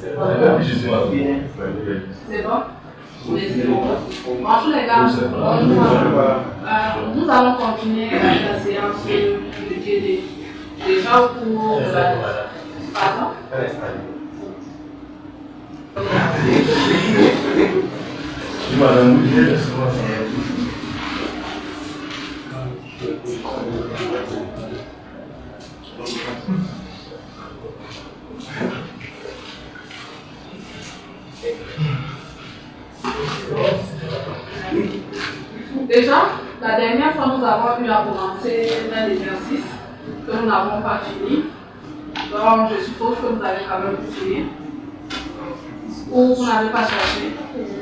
C'est bon? Bonjour les gars, nous allons continuer la séance de TD. Déjà au cours de la... Pardon? Déjà, la dernière fois, nous avons eu à commencer un exercice que nous n'avons pas fini. Donc, je suppose que vous avez quand même essayé. Ou vous n'avez pas cherché.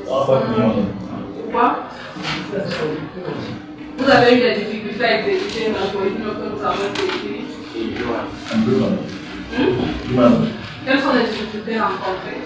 Pourquoi? Vous avez eu des difficultés à exécuter l'algorithme que nous avons écrit. Quelles sont les difficultés rencontrées?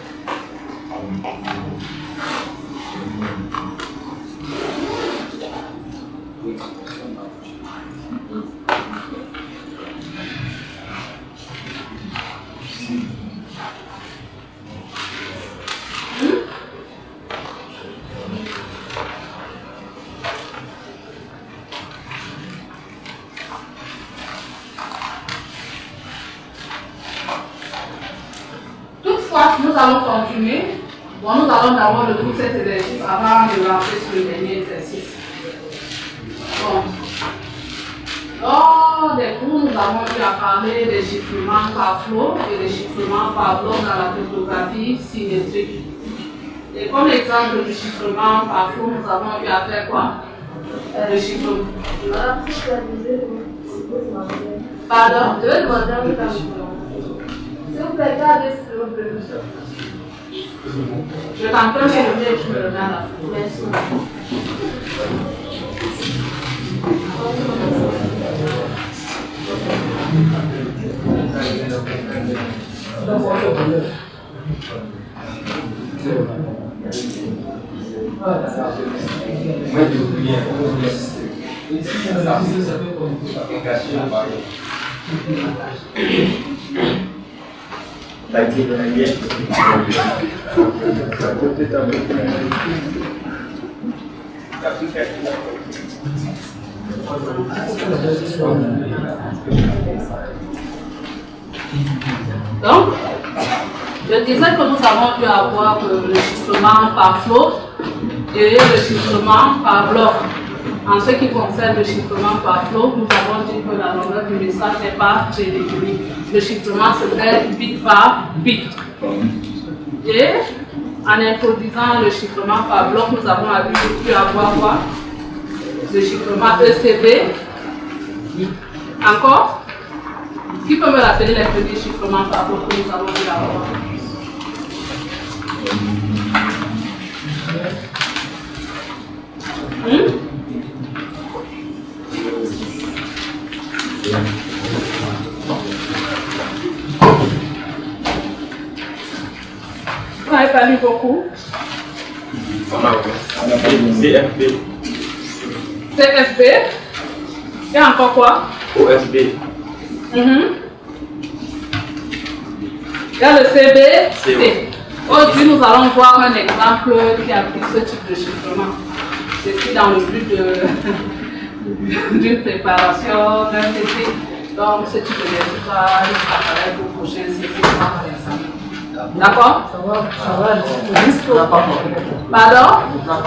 Toutefois, nous allons continuer. Bon, nous allons d'abord le tout cet exercice avant de lancer sur le dernier exercice. Bon. Lors des cours, nous avons eu à parler des chiffrements par flow et des chiffrements par bloc dans la cryptographie symétrique. Et comme exemple du chiffrement par flow, nous avons eu à faire quoi? Le chiffrement. Pardon? Je vais demander un peu. S'il vous plaît, gardez ce que vous. Je t'entends, mais je me regarde à vous. Merci. Donc, je disais que nous avons pu avoir le chiffrement par flow et le chiffrement par bloc. En ce qui concerne le chiffrement par flow, nous avons dit que la longueur du message n'est pas très définie. Le chiffrement se fait bit par bit. Et en introduisant le chiffrement par bloc, nous avons pu avoir quoi? Le chiffrement ECB. Encore? Qui peut me rappeler les premiers chiffrements par bloc que nous avons pu avoir? Vous n'avez pas lu beaucoup? CFB. CFB. Et encore quoi? OSB. Il y a le CBC. Aujourd'hui, nous allons voir un exemple qui applique ce type de chiffrement. C'est dans le but d'une préparation d'un CC. Donc, ce type d'exercice va apparaître au prochain CC. D'accord? Pardon?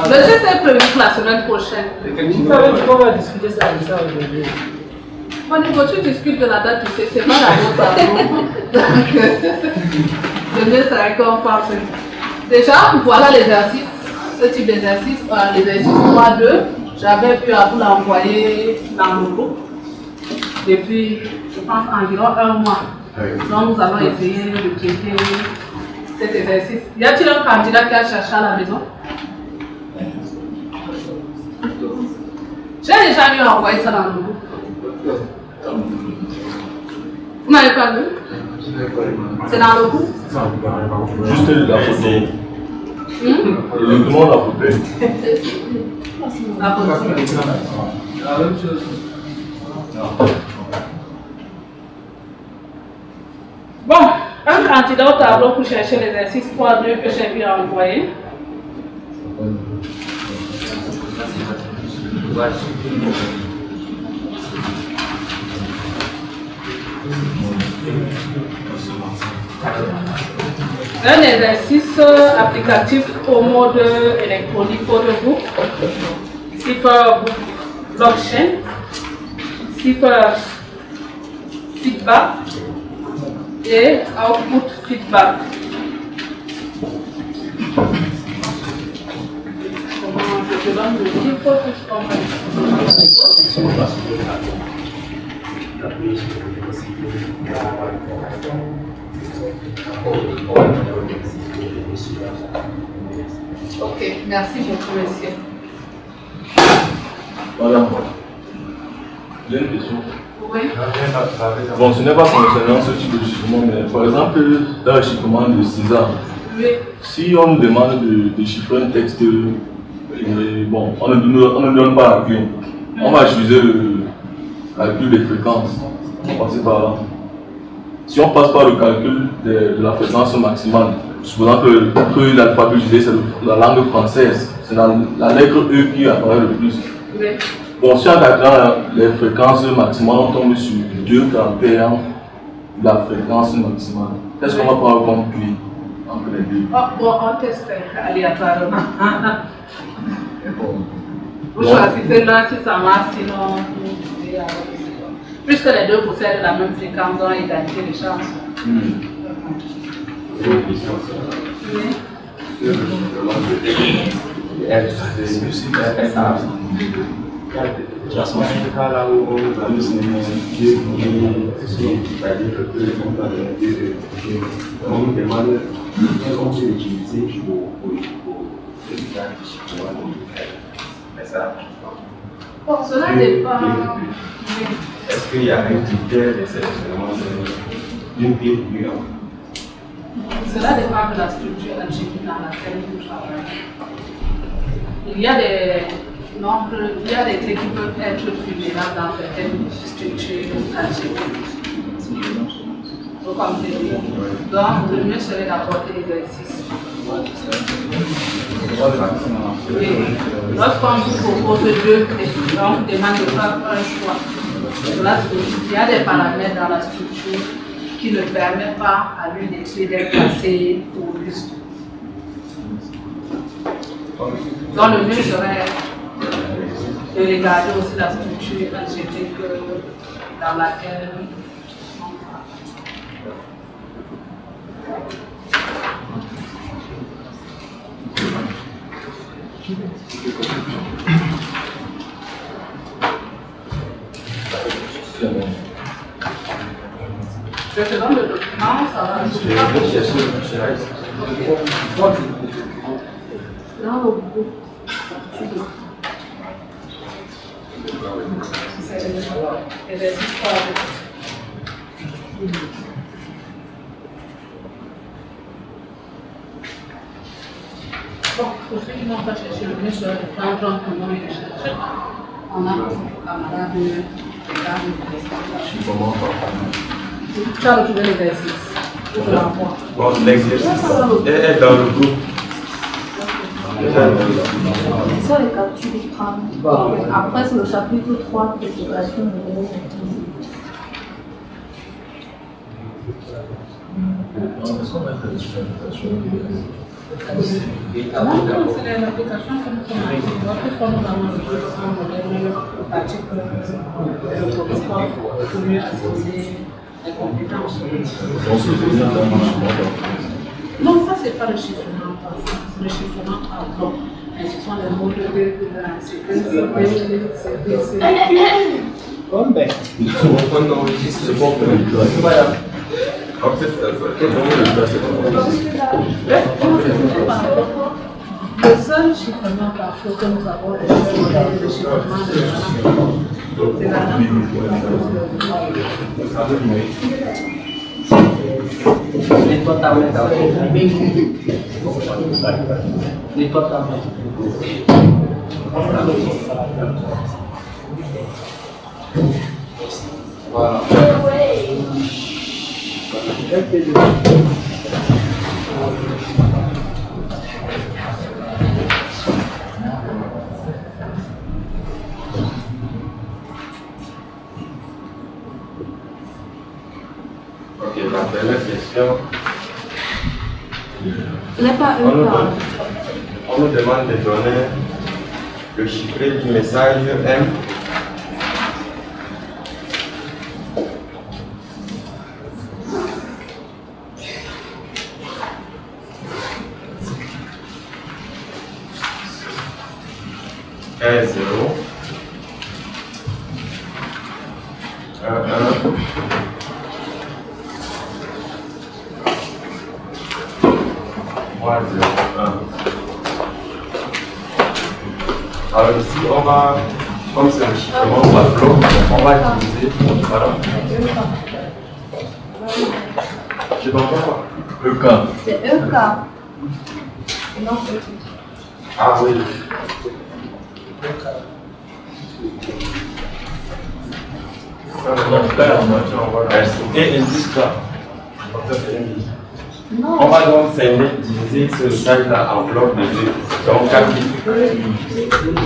Le CC est prévu pour la semaine prochaine. On va discuter ça aujourd'hui. Au niveau, tu discutes de la date du CC, c'est pas la date. Le mieux serait qu'on fasse. Déjà, voilà l'exercice, ce type d'exercice, l'exercice 3-2. J'avais pu à vous l'envoyer dans le groupe depuis, je pense, environ un mois. Donc, nous allons essayer de traiter cet exercice. Y a-t-il un candidat qui a cherché à la maison? J'ai déjà dû envoyer ça dans le groupe. Vous n'avez pas vu? C'est dans le groupe? Juste la photo. Le document, la photo. La photo. La même chose. Bon, Un candidat au tableau pour chercher l'exercice 3.2 que j'ai vu envoyer. Un exercice applicatif au mode électronique codebook, cipher blockchain, cipher feedback et output feedback. Comment je te donne le chiffre Ok, merci beaucoup, monsieur. Voilà. J'ai une question. Oui. Bon, ce n'est pas concernant ce type de chiffrement, mais par exemple, dans le chiffrement de César, Oui. si on nous demande de déchiffrer un texte, bon, on ne donne pas la clé. On va utiliser le calcul des fréquences. On va passer par là. Si on passe par le calcul de la fréquence maximale, supposons que l'alphabet utilisé c'est la langue française, c'est la lettre E qui apparaît le plus. Oui. Bon, si en calculant les fréquences maximales, on tombe sur 2,41 la fréquence maximale. Qu'est-ce qu'on va prendre comme clé entre les deux? Oh, bon, on teste aléatoirement. Vous choisissez l'un si ça marche, sinon vous pouvez avoir des choses. Puisque les deux possèdent la même fréquence, on a égalité de chance. Dans ce cas-là où on nous a donné c'est-à-dire que les comptes à on nous demande qu'est-ce qu'on peut utiliser pour résultat mais ça. Bon, cela dépend. Est-ce qu'il y a un critère de sélectionnement d'une clé plus grande? Cela dépend de la structure algébrique dans laquelle vous travaillez. Il y a des nombres, il y a des clés qui peuvent être vulnérables dans certaines structures algébriques. Vous comprenez? Donc, le mieux serait d'apporter l'exercice. Lorsqu'on vous propose deux clés, on vous demande de faire un choix. Il y a des paramètres dans la structure qui ne permettent pas à l'une des clés d'être placée au juste. Donc le mieux serait de regarder aussi la structure algébrique dans laquelle on va. Je te donne le document, ça va. Dans le bout. C'est l'exercice 3. Bon, pour ceux qui n'ont pas cherché le mieux serait de prendre un comment il cherche. On a un camarade de tu as retrouvé l'exercice. Je l'envoie. Bon, l'exercice est dans le groupe. Sur les calculs du crâne. Après, c'est le chapitre 3 de l'opération de l'électricité. C'est l'application que nous avons. Puisque nous avons un modèle pratique de protocole pour mieux associer les compétences. Non, ça c'est pas le chiffrement par ça, c'est le chiffrement par bloc. Mais ce sont les mots de la séquence CPC. Comme ben. On enregistre le bon. Voilà. Le seul chiffrement par flow que nous avons, c'est le chiffrement de la c'est la Nettoie ta main. Nettoie ta main. Voilà. Ok, la première question. Ce n'est pas un cas. On nous demande de donner le chiffret du message M. Un 0 1 1 3 0 1. Alors ici, on va, comme c'est un chiffrement par bloc, on va utiliser, voilà. Je t'entends pas. EK. C'est un cas. Non, Ah oui. Et indice là. On va donc diviser ce message-là en blocs de 2. Donc 4 bits.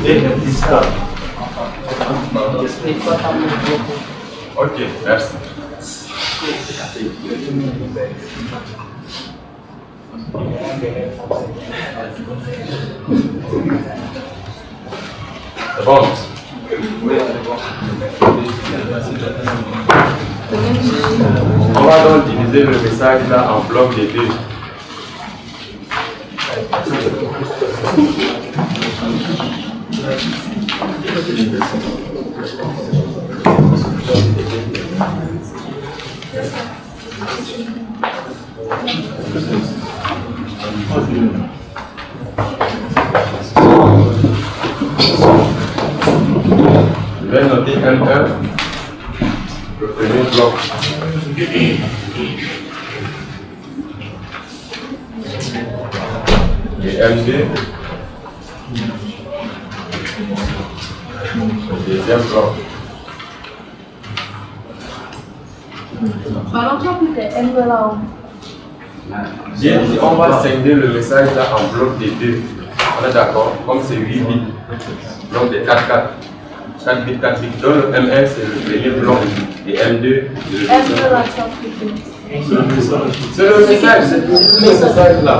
Et indice là. Ok, merci. C'est bon. On va donc diviser le message là en blocs de 2. Je vais noter M1, le premier bloc. Et M2, le deuxième bloc. par exemple, c'est M là. J'ai dit, on va scinder le message là en bloc de 2. On est d'accord? Comme c'est 8 bits, bloc de 4, 4. 4 bits, 4 bits. Donc le M1 c'est le premier bloc et M2 c'est le M deuxième là, bloc. C'est le message, c'est le message là.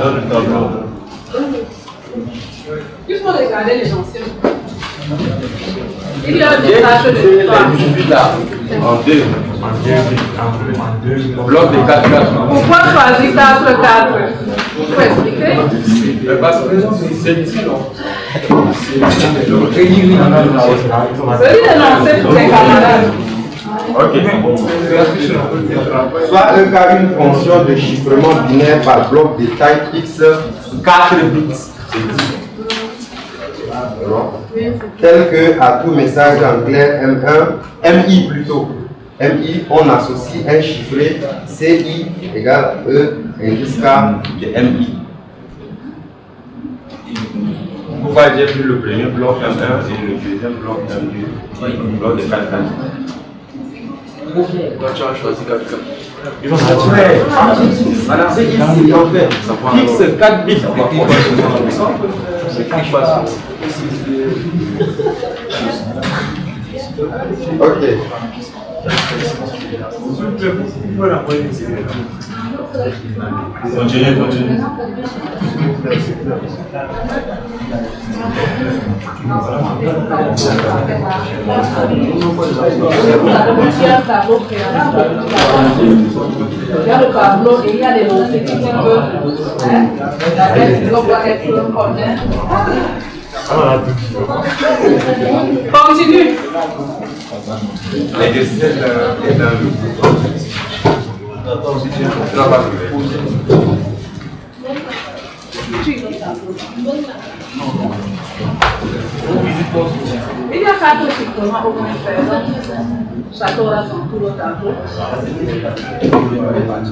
Il faut regarder les anciens. Il y a un message de la 18 là, en 2. Bloc de 4, 4. Pourquoi choisir 4, 4? Il faut expliquer. Mais parce que c'est dit non. Celui d'énoncer pour tes camarades. Ok. Soit un cas, une fonction de chiffrement binaire par bloc de taille X, 4 bits. Tel que à tout message en clair M1, MI plutôt. MI, on associe un chiffré CI égale E indice K de MI. Pourquoi j'ai pris le premier bloc M1 et le deuxième bloc M2, bloc de 4 4. Toi, tu as choisi 4K. Ils vont voilà, c'est ici en fait. Fixe 4 bits. Ok. Continue, continue. Il y a le tableau et il y a les noms qui disent que la question doit être combien. Continue. Les dessins est dans le bouton. Il y a 4 chiffrements au moins présents. Chacun aura son tour au tableau.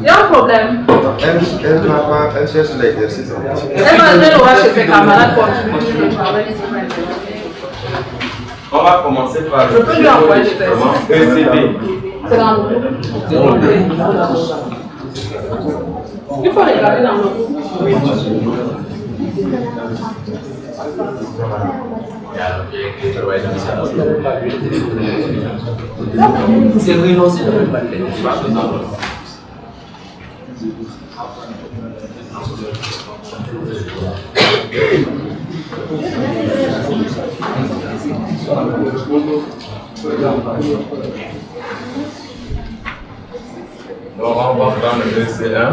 Il y a un problème. Elle cherche l'exercice en fait. Elle va chez ses camarades continuer le travail. On va commencer par Je peux lui envoyer des ECB. C'est dans le groupe. Il faut regarder dans le groupe. C'est renoncer de la Donc on va prendre le C1.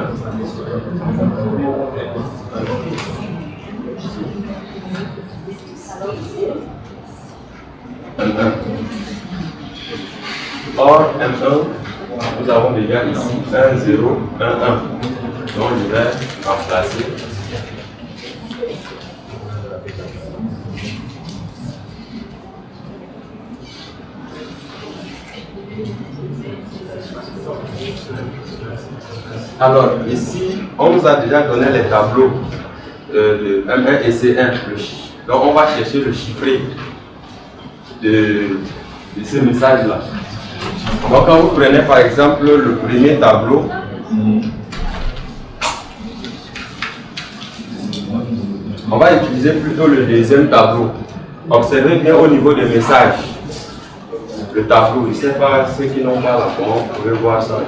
M1. Or M1, nous avons déjà ici 1, 0, 1, 1. Donc je vais remplacer. Alors, ici, on nous a déjà donné les tableaux de M1 et C1. Donc, on va chercher le chiffré de ce message-là. Donc, quand vous prenez par exemple le premier tableau, on va utiliser plutôt le deuxième tableau. Observez bien au niveau des messages. Le tableau, je ne sais pas ceux qui n'ont pas la forme, vous pouvez voir ça.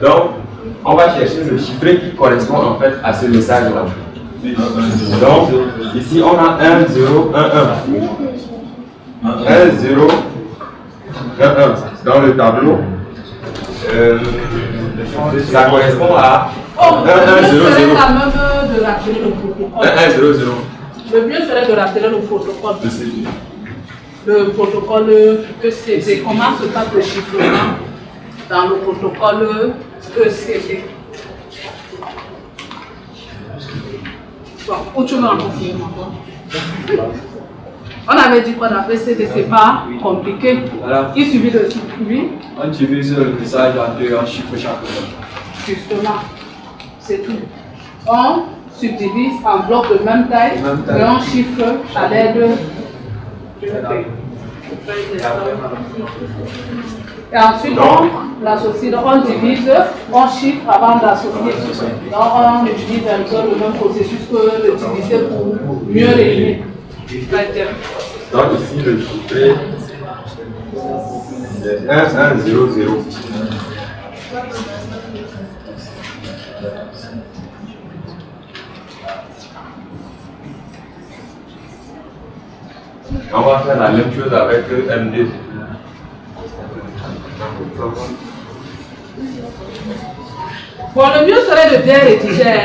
Donc, on va chercher le chiffré qui correspond en fait à ce message-là. Donc, ici on a 1, 0, 1, 1. 1, 0, 1, 1. Dans le tableau, ça correspond à 1, 1, 0, 0. 1, 1, 0, 0. Le mieux serait de rappeler le protocole. Le protocole ECP. Comment se passe le chiffrement dans le protocole ECP? Bon, où tu veux en confirmer encore? On avait dit quoi d'après CD, c'est pas compliqué. Voilà. Il suffit de suivre. On divise le message en deux, en chiffre chaque fois. Justement, c'est tout. On subdivise en blocs de même taille et on chiffre à l'aide d'une feuille. Et ensuite, on l'associe, donc on divise, on chiffre avant d'associer. Donc on utilise un peu le même processus que de diviser pour mieux réunir. Donc ici le chiffré est 1, 1, 0, 0. On va faire la même chose avec le M2. Bon, le mieux serait de bien rédiger.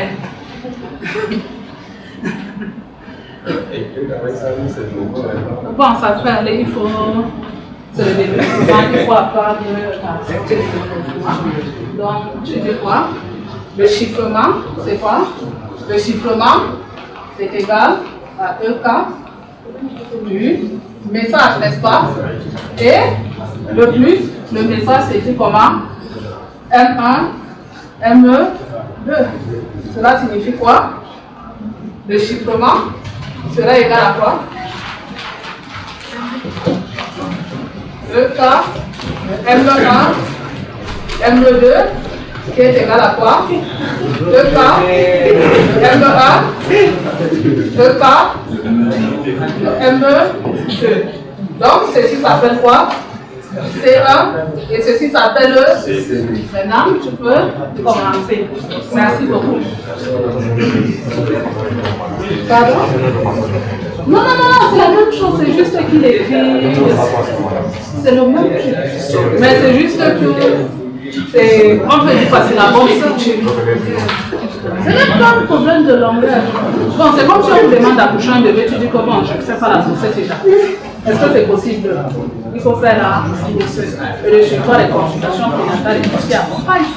Bon, ça fait aller, il faut se développer, il faut apprendre à accepter le développement. Donc, tu dis quoi? Le chiffrement, c'est quoi? Le chiffrement, c'est égal à EK du message, n'est-ce pas? Et le plus, le message c'est écrit comment? M1, ME2. Cela signifie quoi? Le chiffrement sera égal à quoi? EK, ME1, ME2, qui est égal à quoi? EK, ME1, EK, ME2. Donc, ceci s'appelle quoi? C1 et ceci s'appelle C. Maintenant, tu peux commencer. Merci beaucoup. Pardon? Non, c'est la même chose, c'est juste qu'il écrit. C'est le même truc. Mais c'est juste que on peut dire passer la bonne structure. Ce n'est pas un problème de langage. Bon, c'est comme si on vous demande d'accoucher un bébé, tu dis comment je ne sais pas la grossesse déjà. Est-ce que c'est possible? Il faut faire la grossesse. Et le suivi des consultations prénatales et tout ce qui accompagne.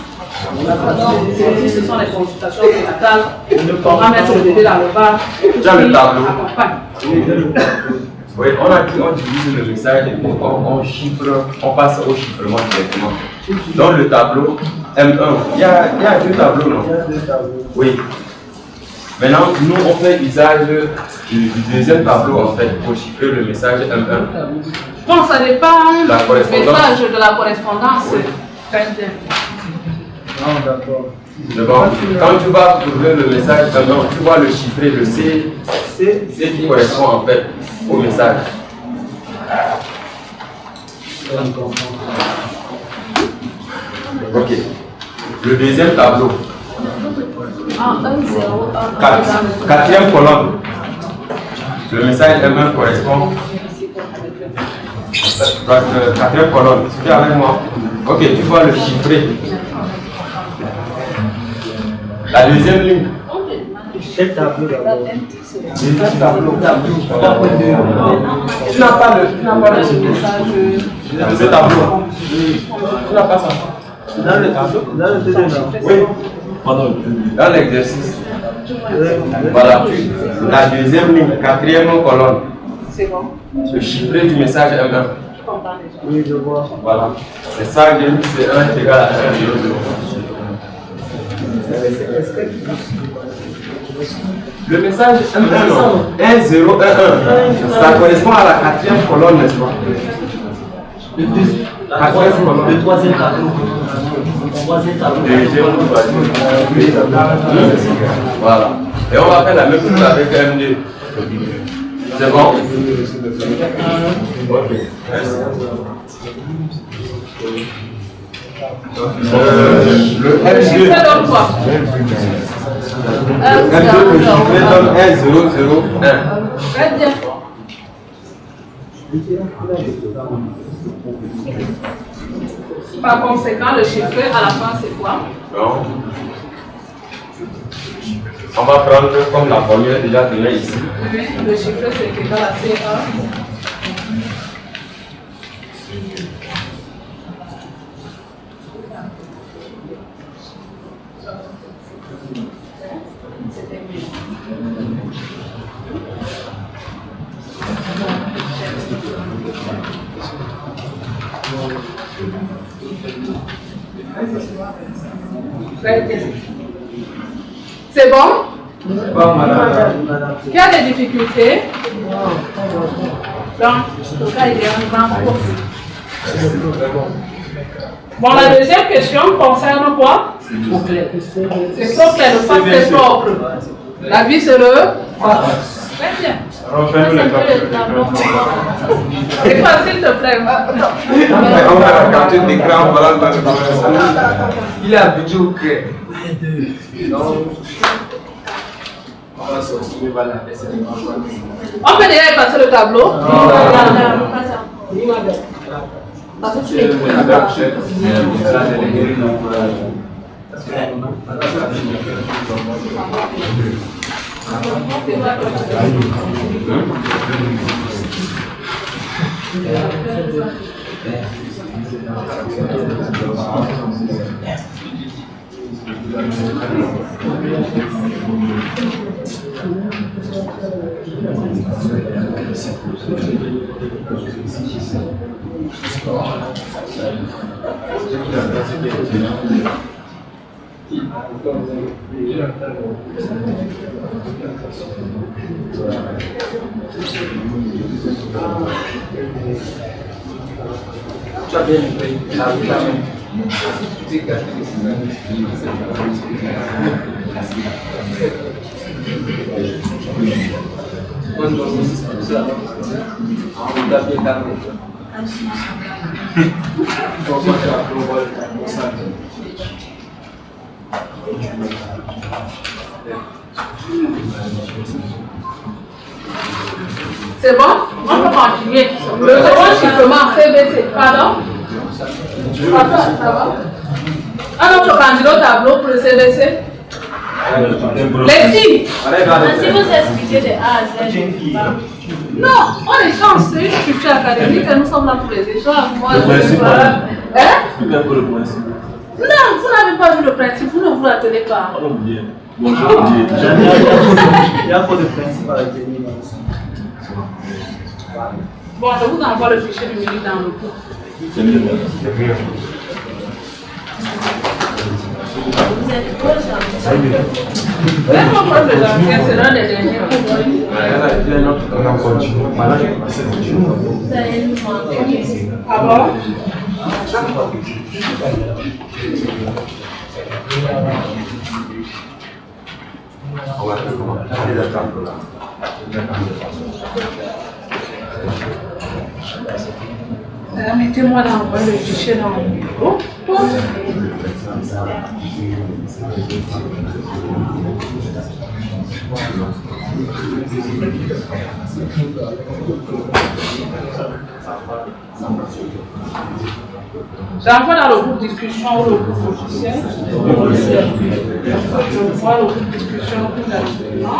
Ce sont les consultations prénatales. On va mettre le bébé dans le bar. Dans le tableau. Oui, on a dit on divise le message et puis on chiffre, on passe au chiffrement directement. Dans le tableau M1, il y a deux tableaux, non? Oui. Maintenant, nous on fait usage du deuxième tableau en fait pour chiffrer le message M1. Bon, ça dépend du message de la correspondance. Oui. Ah, d'accord. C'est bon. Quand tu vas trouver le message, tu vois le chiffré, le C qui correspond en fait au message. Ok. Le deuxième tableau. Quatrième colonne. Le message M1 correspond. Quatrième colonne. Tu es avec moi? Ok, tu vois le chiffré. La deuxième ligne. Quel tableau d'abord? Deuxième tableau. Tu n'as pas le message. Ce tableau. Tu n'as pas ça. Dans le tableau? Dans le deuxième tableau? Oui. Dans l'exercice. Voilà. La deuxième ligne, quatrième colonne. C'est bon. Le chiffré du message M1. Oui, je vois. Voilà. C'est ça que j'ai mis, c'est 1 égale à 1, 0, 0. Le message M1, 1, 0, 1, 1. Ça correspond à la quatrième colonne, n'est-ce pas? Le troisième tableau. Voilà. Et on va faire la même chose avec M2. C'est bon? Ok. Merci. Le M2. Ça donne quoi? M2, le chiffre donne 1, 0, 0, 1. Très bien. Par conséquent, le chiffre à la fin, c'est quoi? Non. On va prendre comme la formule déjà donnée ici. Oui, le chiffre, c'est égal à C1. C'est bon? Bon, madame. Qui a des difficultés? Donc, le cas, il est un grand prof. Bon, la deuxième question concerne quoi? C'est trop clair, le fac c'est propre. La vie c'est le fac. Très bien. C'est quoi, s'il te plaît? On va la capture d'écran, voilà. Il a habitué au craie. On peut déjà passer le tableau. Parce que tu l'écris pas. Tu as bien compris. C'est bon? On peut continuer. Le second chiffrement, CBC. Pardon? Attends, ça va? Un autre candidat au tableau pour le CBC? Les filles! Si vous expliquez de A à Z. Non, on échange, c'est une structure académique et nous sommes là pour les échanges. Moi, je sais pas. Hein? Non, vous n'avez pas vu le principe, vous ne vous retenez pas. Il y a trop de principes à retenir. Bon, je vous envoie le fichier numérique dans le cours. Vous êtes proche, Même mon prof de janvier, c'est l'un des derniers cours. vous allez nous demander. Ah bon? On va faire comment? Les attaques là. Mettez-moi le fichier dans le bureau. J'envoie dans le groupe discussion ou le groupe logiciel. Je vois le groupe discussion plus actuellement.